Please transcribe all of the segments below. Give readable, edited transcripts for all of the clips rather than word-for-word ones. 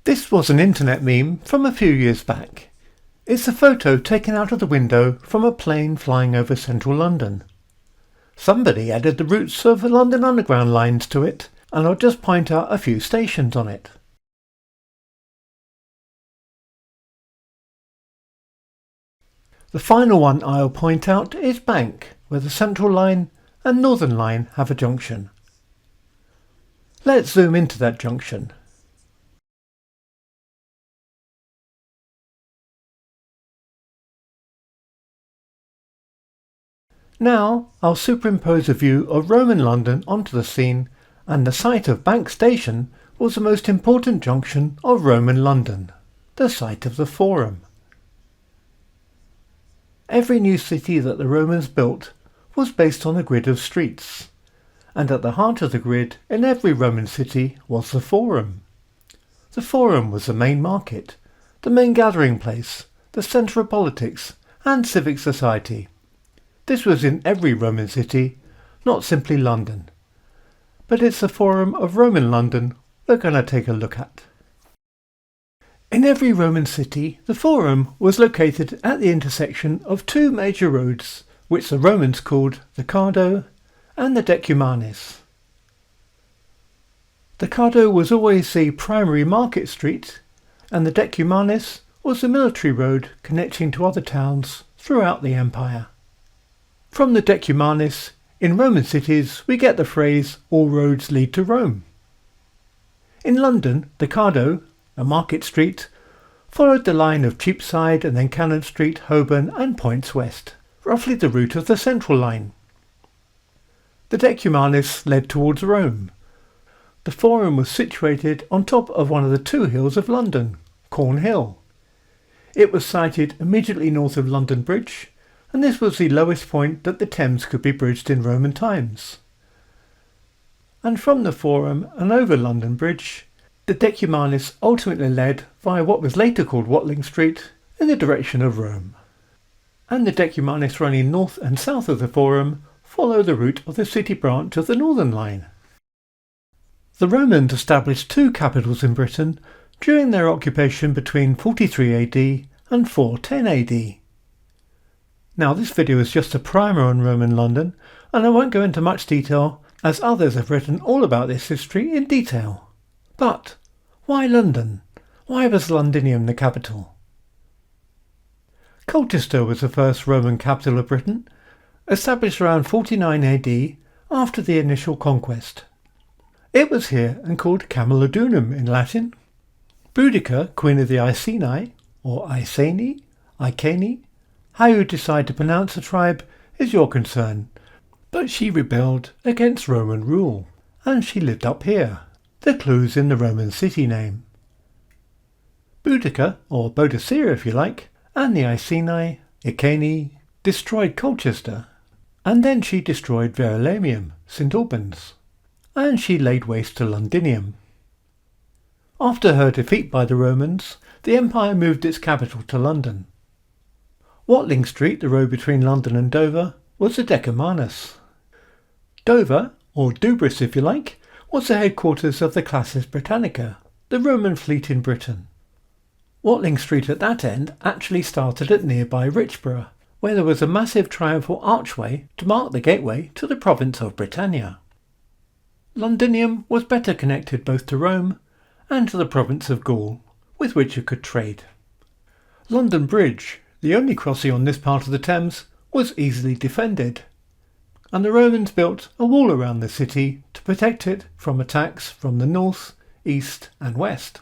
This was an internet meme from a few years back. It's a photo taken out of the window from a plane flying over central London. Somebody added the routes of the London Underground lines to it, and I'll just point out a few stations on it. The final one I'll point out is Bank, where the Central Line and Northern Line have a junction. Let's zoom into that junction. Now I'll superimpose a view of Roman London onto the scene, and the site of Bank Station was the most important junction of Roman London, the site of the Forum. Every new city that the Romans built was based on a grid of streets, and at the heart of the grid in every Roman city was the Forum. The Forum was the main market, the main gathering place, the centre of politics and civic society. This was in every Roman city, not simply London. But it's the Forum of Roman London we're going to take a look at. In every Roman city, the Forum was located at the intersection of two major roads, which the Romans called the Cardo and the Decumanis. The Cardo was always the primary market street, and the Decumanis was the military road connecting to other towns throughout the empire. From the Decumanis, in Roman cities we get the phrase "all roads lead to Rome." In London, the Cardo, a market street, followed the line of Cheapside and then Cannon Street, Holborn and Points West, roughly the route of the Central Line. The Decumanis led towards Rome. The Forum was situated on top of one of the two hills of London, Cornhill. It was sited immediately north of London Bridge, and this was the lowest point that the Thames could be bridged in Roman times. And from the Forum and over London Bridge, the Decumanis ultimately led via what was later called Watling Street in the direction of Rome. And the Decumanis running north and south of the Forum follow the route of the city branch of the Northern Line. The Romans established two capitals in Britain during their occupation between 43 AD and 410 AD. Now this video is just a primer on Roman London, and I won't go into much detail as others have written all about this history in detail. But why London? Why was Londinium the capital? Colchester was the first Roman capital of Britain, established around 49 AD after the initial conquest. It was here and called Camulodunum in Latin. Boudica, queen of the Iceni, or Iceni, how you decide to pronounce the tribe is your concern, but she rebelled against Roman rule, and she lived up here. The clue's in the Roman city name. Boudica, or Boadicea if you like, and the Iceni, destroyed Colchester, and then she destroyed Verulamium, St Albans, and she laid waste to Londinium. After her defeat by the Romans, the empire moved its capital to London. Watling Street, the road between London and Dover, was the Decumanus. Dover, or Dubris if you like, was the headquarters of the Classis Britannica, the Roman fleet in Britain. Watling Street at that end actually started at nearby Richborough, where there was a massive triumphal archway to mark the gateway to the province of Britannia. Londinium was better connected both to Rome and to the province of Gaul, with which it could trade. London Bridge, the only crossing on this part of the Thames, was easily defended, and the Romans built a wall around the city to protect it from attacks from the north, east and west.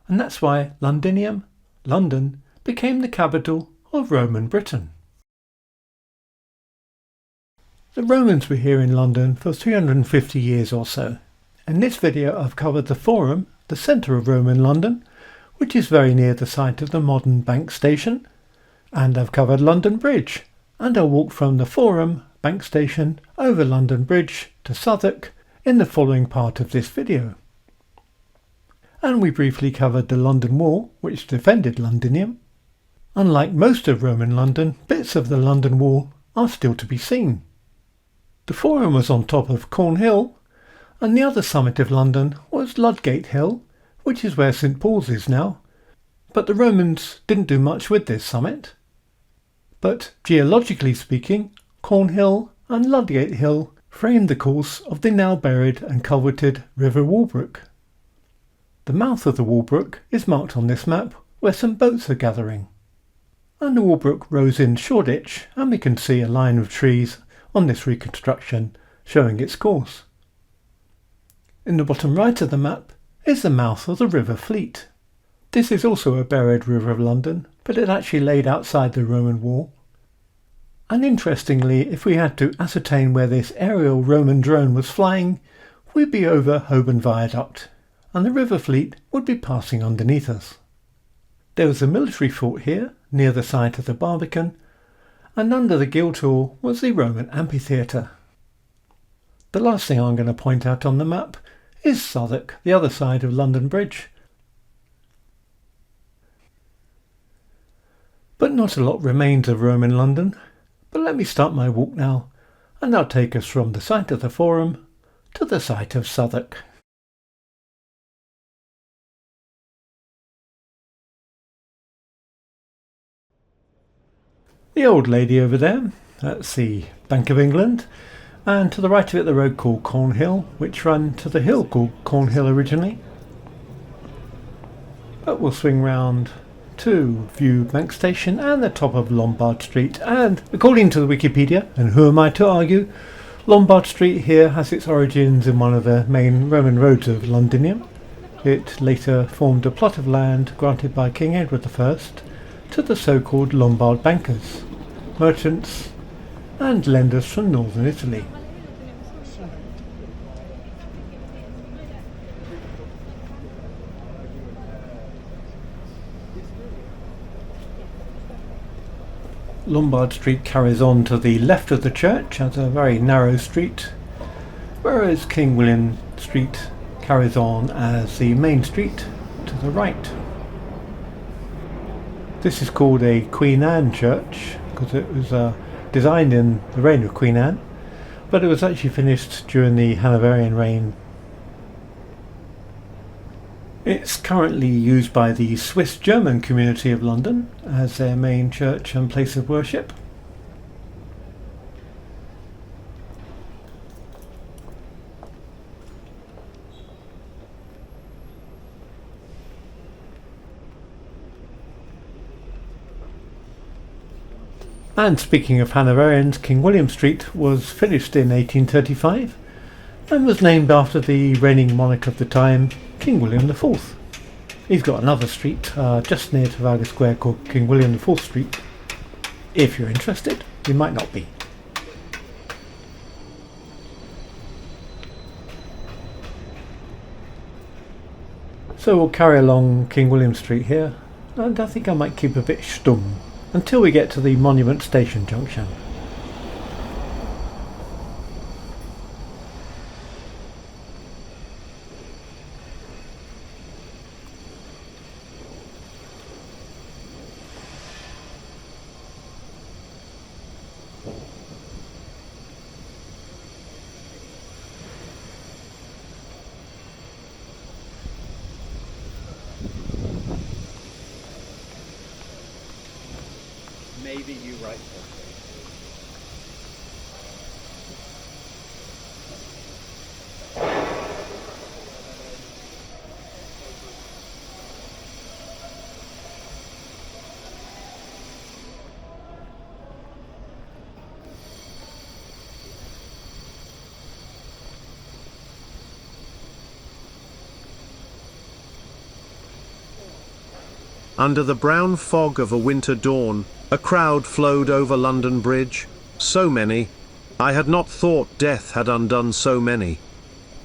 And that's why Londinium, London, became the capital of Roman Britain. The Romans were here in London for 350 years or so. In this video I've covered the Forum, the centre of Roman London, which is very near the site of the modern Bank Station, and I've covered London Bridge, and I'll walk from the Forum, Bank Station, over London Bridge to Southwark in the following part of this video. And we briefly covered the London Wall, which defended Londinium. Unlike most of Roman London, bits of the London Wall are still to be seen. The Forum was on top of Cornhill, and the other summit of London was Ludgate Hill, which is where St Paul's is now, but the Romans didn't do much with this summit. But geologically speaking, Cornhill and Ludgate Hill framed the course of the now buried and culverted River Walbrook. The mouth of the Walbrook is marked on this map where some boats are gathering. And the Walbrook rose in Shoreditch, and we can see a line of trees on this reconstruction showing its course. In the bottom right of the map is the mouth of the River Fleet. This is also a buried river of London, but it actually laid outside the Roman wall. And interestingly, if we had to ascertain where this aerial Roman drone was flying, we'd be over Holborn Viaduct, and the River Fleet would be passing underneath us. There was a military fort here, near the site of the Barbican, and under the Guildhall was the Roman Amphitheatre. The last thing I'm going to point out on the map is Southwark, the other side of London Bridge. But not a lot remains of Roman London. But let me start my walk now, and I'll take us from the site of the Forum to the site of Southwark. The old lady over there, that's the Bank of England, and to the right of it the road called Cornhill, which ran to the hill called Cornhill originally. But we'll swing round to view Bank Station and the top of Lombard Street, and according to the Wikipedia, and who am I to argue, Lombard Street here has its origins in one of the main Roman roads of Londinium. It later formed a plot of land granted by King Edward I to the so-called Lombard bankers, merchants and lenders from northern Italy. Lombard Street carries on to the left of the church as a very narrow street, whereas King William Street carries on as the main street to the right. This is called a Queen Anne church because it was designed in the reign of Queen Anne, but it was actually finished during the Hanoverian reign. It's currently used by the Swiss-German community of London as their main church and place of worship. And speaking of Hanoverians, King William Street was finished in 1835 and was named after the reigning monarch of the time, King William IV. He's got another street just near Trafalgar Square called King William IV Street. If you're interested, you might not be. So we'll carry along King William Street here, and I think I might keep a bit stum until we get to the Monument Station junction. Maybe you write something. Under the brown fog of a winter dawn, a crowd flowed over London Bridge, so many, I had not thought death had undone so many.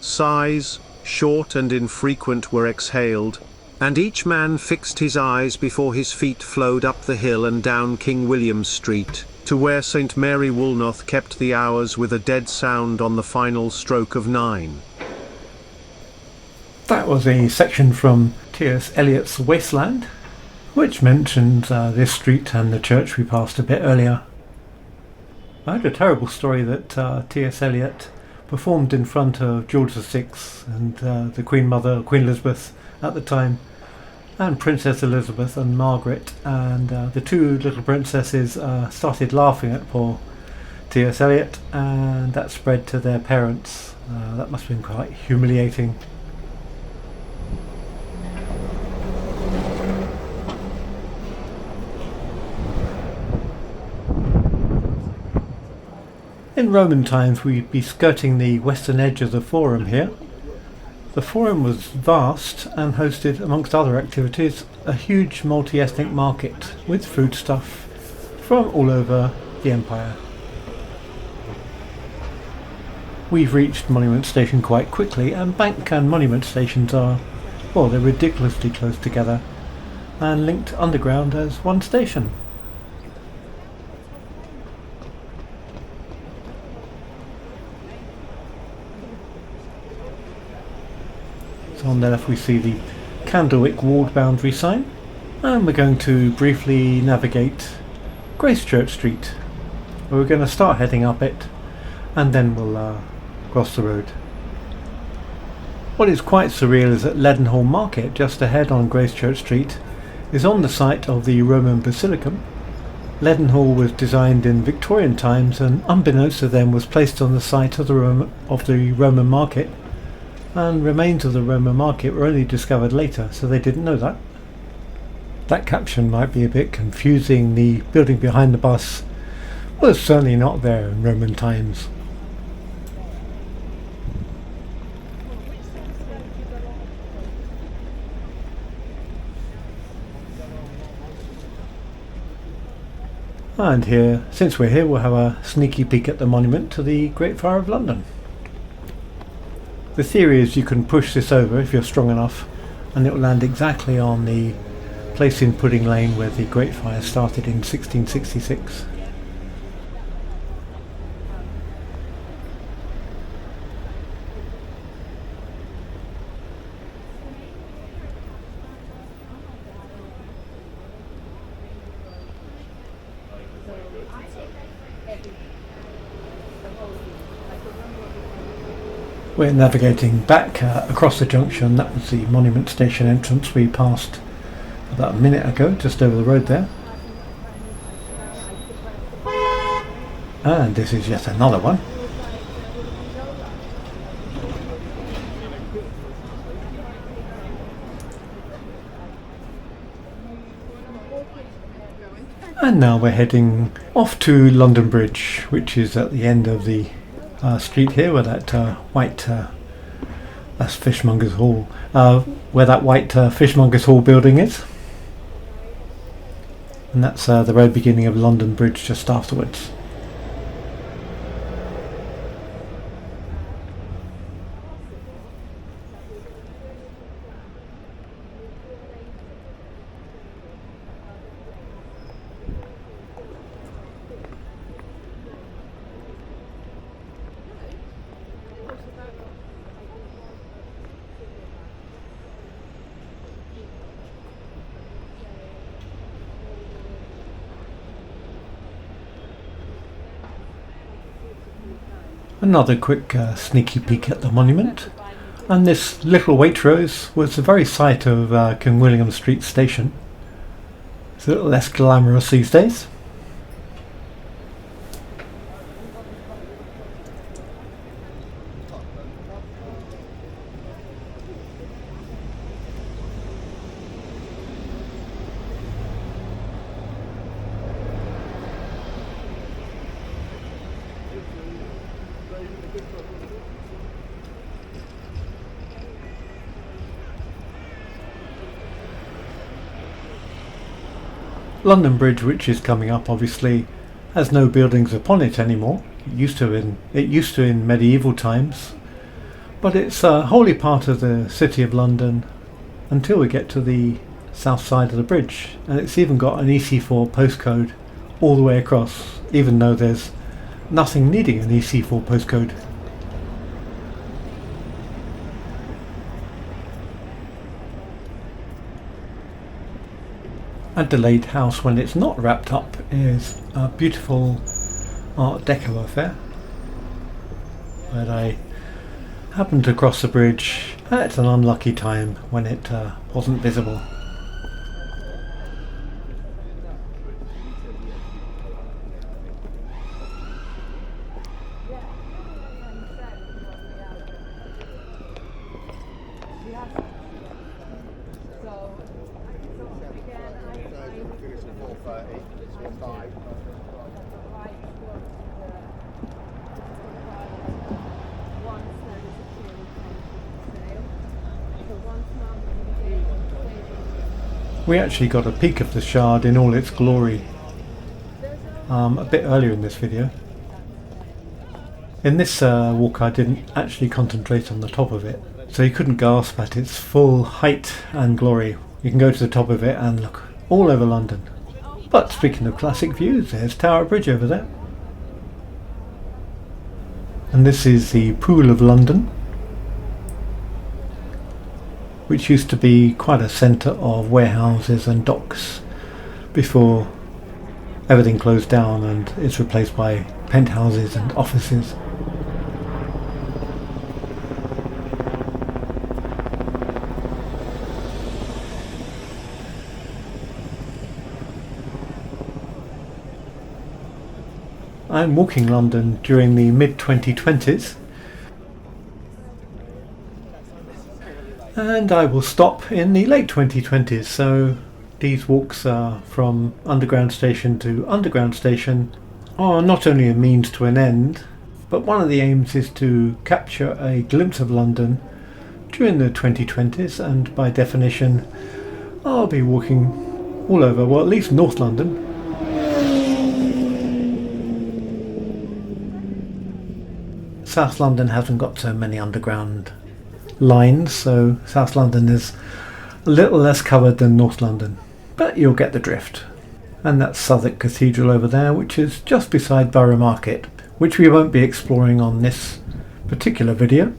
Sighs, short and infrequent, were exhaled, and each man fixed his eyes before his feet flowed up the hill and down King William Street, to where St Mary Woolnoth kept the hours with a dead sound on the final stroke of 9. That was a section from T.S. Eliot's Wasteland, which mentions this street and the church we passed a bit earlier. I had a terrible story that T.S. Eliot performed in front of George VI and the Queen Mother, Queen Elizabeth at the time, and Princess Elizabeth and Margaret, and the two little princesses started laughing at poor T.S. Eliot, and that spread to their parents. That must have been quite humiliating. In Roman times we'd be skirting the western edge of the Forum here. The Forum was vast and hosted, amongst other activities, a huge multi-ethnic market with foodstuff from all over the empire. We've reached Monument Station quite quickly, and Bank and Monument Stations are, well, they're ridiculously close together and linked underground as one station. So on the left we see the Candlewick walled boundary sign, and we're going to briefly navigate Gracechurch Street. We're going to start heading up it and then we'll cross the road. What is quite surreal is that Leadenhall Market, just ahead on Gracechurch Street, is on the site of the Roman Basilicum. Leadenhall was designed in Victorian times and, unbeknownst to them, was placed on the site of the Roman market, and remains of the Roman market were only discovered later, so they didn't know that. That caption might be a bit confusing. The building behind the bus was certainly not there in Roman times. And here, since we're here, we'll have a sneaky peek at the monument to the Great Fire of London. The theory is you can push this over if you're strong enough and it will land exactly on the place in Pudding Lane where the Great Fire started in 1666. We're navigating back across the junction. That was the Monument Station entrance we passed about a minute ago, just over the road there. And this is yet another one. And now we're heading off to London Bridge, which is at the end of the street here, where that white that's Fishmonger's Hall, where that white Fishmonger's Hall building is, and that's the road beginning of London Bridge just afterwards. Another quick sneaky peek at the monument, and this little Waitrose was the very site of King William Street Station. It's a little less glamorous these days. London Bridge, which is coming up, obviously has no buildings upon it anymore. It used to in medieval times, but it's wholly part of the City of London until we get to the south side of the bridge, and it's even got an EC4 postcode all the way across, even though there's nothing needing an EC4 postcode. Adelaide House, when it's not wrapped up, is a beautiful Art Deco affair. but I happened to cross the bridge at an unlucky time when it wasn't visible. We actually got a peek of the shard in all its glory a bit earlier in this video. In this walk I didn't actually concentrate on the top of it, so you couldn't grasp at its full height and glory. You can go to the top of it and look all over London. But speaking of classic views, there's Tower Bridge over there. And this is the Pool of London, which used to be quite a centre of warehouses and docks before everything closed down and is replaced by penthouses and offices. I'm walking London during the mid-2020s, and I will stop in the late 2020s, so these walks are from underground station to underground station are not only a means to an end, but one of the aims is to capture a glimpse of London during the 2020s, and by definition I'll be walking all over, well, at least North London. South London hasn't got so many underground lines, so South London is a little less covered than North London, but you'll get the drift. And that's Southwark Cathedral over there, which is just beside Borough Market, which we won't be exploring on this particular video.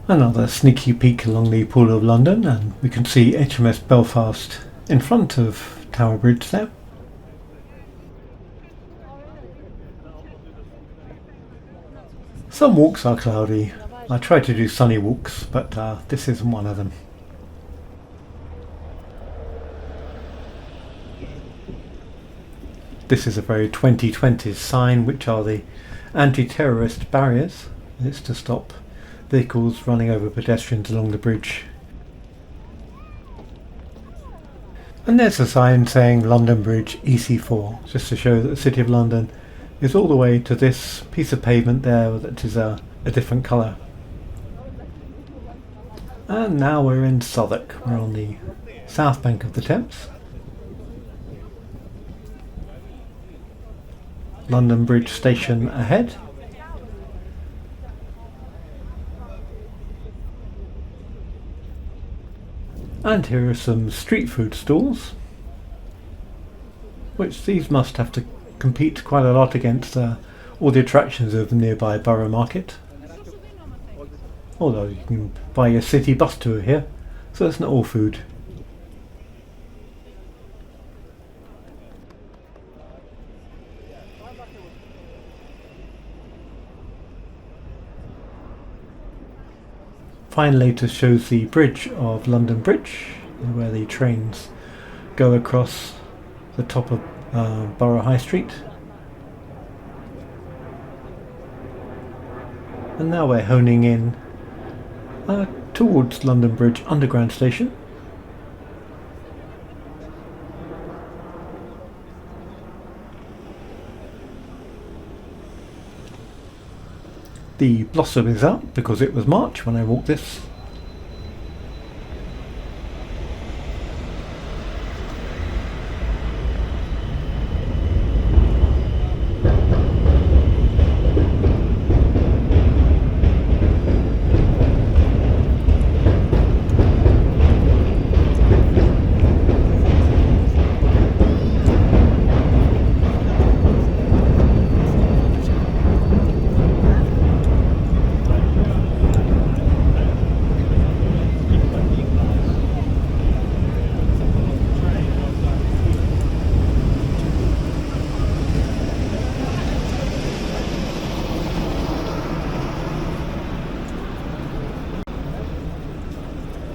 Another sneaky peek along the Pool of London, and we can see HMS Belfast in front of Tower Bridge there. Some walks are cloudy. I try to do sunny walks, but this isn't one of them. This is a very 2020s sign, which are the anti-terrorist barriers. It's to stop vehicles running over pedestrians along the bridge. And there's a sign saying London Bridge EC4, just to show that the City of London is all the way to this piece of pavement there that is a different colour. And now we're in Southwark. We're on the south bank of the Thames. London Bridge station ahead. And here are some street food stalls, which these must have to compete quite a lot against all the attractions of the nearby borough market. Although you can buy a city bus tour here, so it's not all food. Fine later shows the bridge of London Bridge, where the trains go across the top of Borough High Street. And now we're honing in towards London Bridge Underground Station. The blossom is out because it was March when I walked this.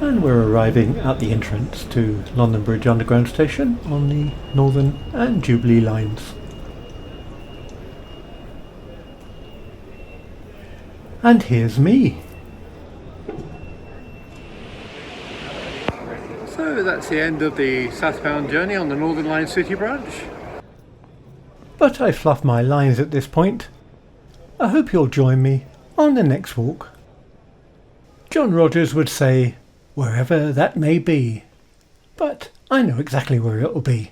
And we're arriving at the entrance to London Bridge Underground Station on the Northern and Jubilee lines. And here's me. So that's the end of the southbound journey on the Northern Line City branch. But I fluff my lines at this point. I hope you'll join me on the next walk. John Rogers would say, wherever that may be, but I know exactly where it will be.